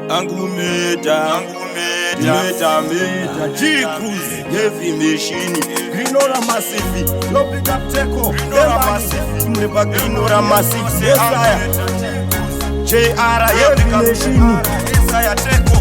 Angumeta, G-Cruise, heavy machine, Grinora Massive, no big up Teco, Grinora Massive, never Grinora Massive, Desire, J.R. heavy machine, Desire Teco.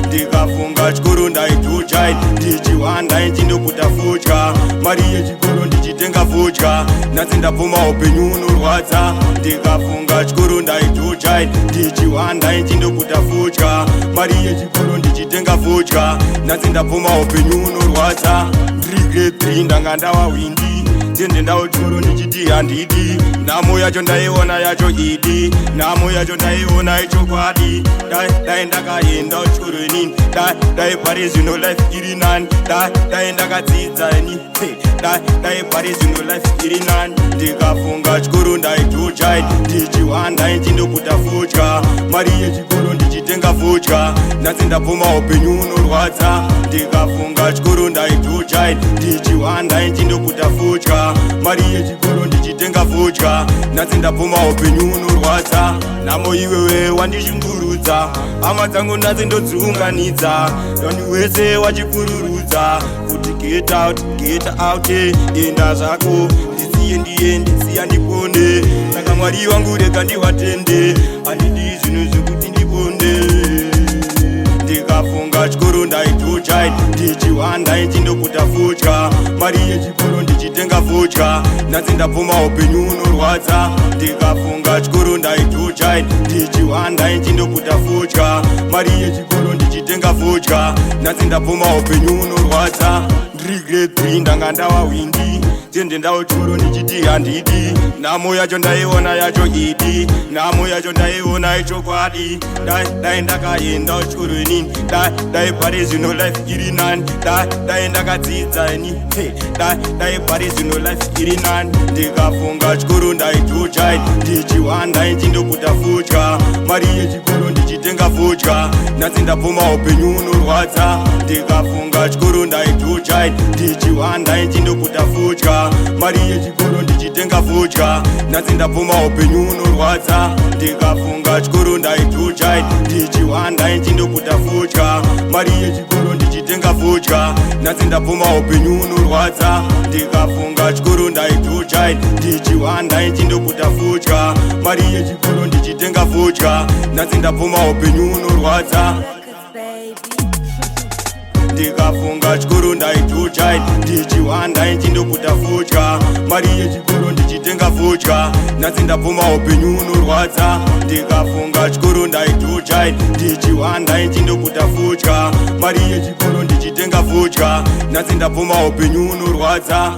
Ndikafunga chikoro ndaituchai ndichiwanda inchindopfuta fodya mari yechikoro ndichitenga fodya nhasi ndapoma upenyu unorwadza ndikafunga chikoro ndaituchai ndichiwanda inchindopfuta fodya mari yechikoro ndichitenga fodya nhasi ndapoma upenyu unorwadza ndiri grade 3 ndanga ndawawindi ndende ndawo chikoro ndichiti handidi nhamo yacho ndaiona yacho idi nhamo yacho ndaiona ichokwadi dai ndakaenda chikoro inini dai pari zvino life iri nani dai ndakadzidza ini dai pari zvino life iri nani ndikafunga chikoro ndaitujai ndichiwanda inchindopfuta fodya mari yechikoro ndichitenga fodya nhasi ndapoma upenyu unorwadza ndikafunga chikoro ndaitujai ndichiwanda inchindopfuta fodya mari yechikoro ndichitenga fodya nhasi ndapoma upenyu unorwadza nhamo iwewe wandishungurudza hama dzangu nhasi ndodziunganidza doni wese wachipururudza kuti get out enda zvako ndisiya ndipone saka mwari wangu rega ndiwatende handidi zvinhu zvekuti ndiponde ndikafunga chikoro ndaitujai ndichiwanda inchindopfuta fodya mari yechikoro ndichitenga fodya nhasi ndapoma upenyu unorwadza ndikafunga chikoro ndaitujai ndichiwanda inchindopfuta fodya mari yechikoro ndichitenga fodya nhasi ndapoma upenyu unorwadza ndiri grade 3 ndanga ndawawindi ndende ndawo chikoro ndichiti handidi nhamo yacho ndaiona yacho idi nhamo yacho ndaiona ichokwadi dai ndakaenda chikoro inini dai pari zvino life iri nani dai ndakadzidza ini dai pari zvino life iri nani ndikafunga chikoro ndaitujai ndichiwanda inchindopfuta fodya mari yechikoro ndichitenga fodya nhasi ndapoma upenyu unorwadza ndikafunga chikoro ndaitujai ndichiwanda inchindopfuta fodya mari yechikoro ndichitenga fodya nhasi ndapoma upenyu unorwadza ndikafunga chikoro ndaitujai ndichiwanda inchindopfuta fodya mari yechikoro ndichitenga fodya nhasi ndapoma upenyu unorwadza ndikafunga chikoro ndaitujai ndichiwanda inchindopfuta fodya mari yechikoro ndichitenga fodya nhasi ndapoma upenyu unorwadza ndikafunga chikoro ndaitujai ndichiwanda inchindopfuta fodya mari yechikoro ndichitenga fodya nhasi ndapoma upenyu unorwadza ndikafunga chikoro ndaitujai ndichiwanda inchindopfuta fodya mari yechikoro ndichitenga fodya nhasi ndapoma upenyu unorwadza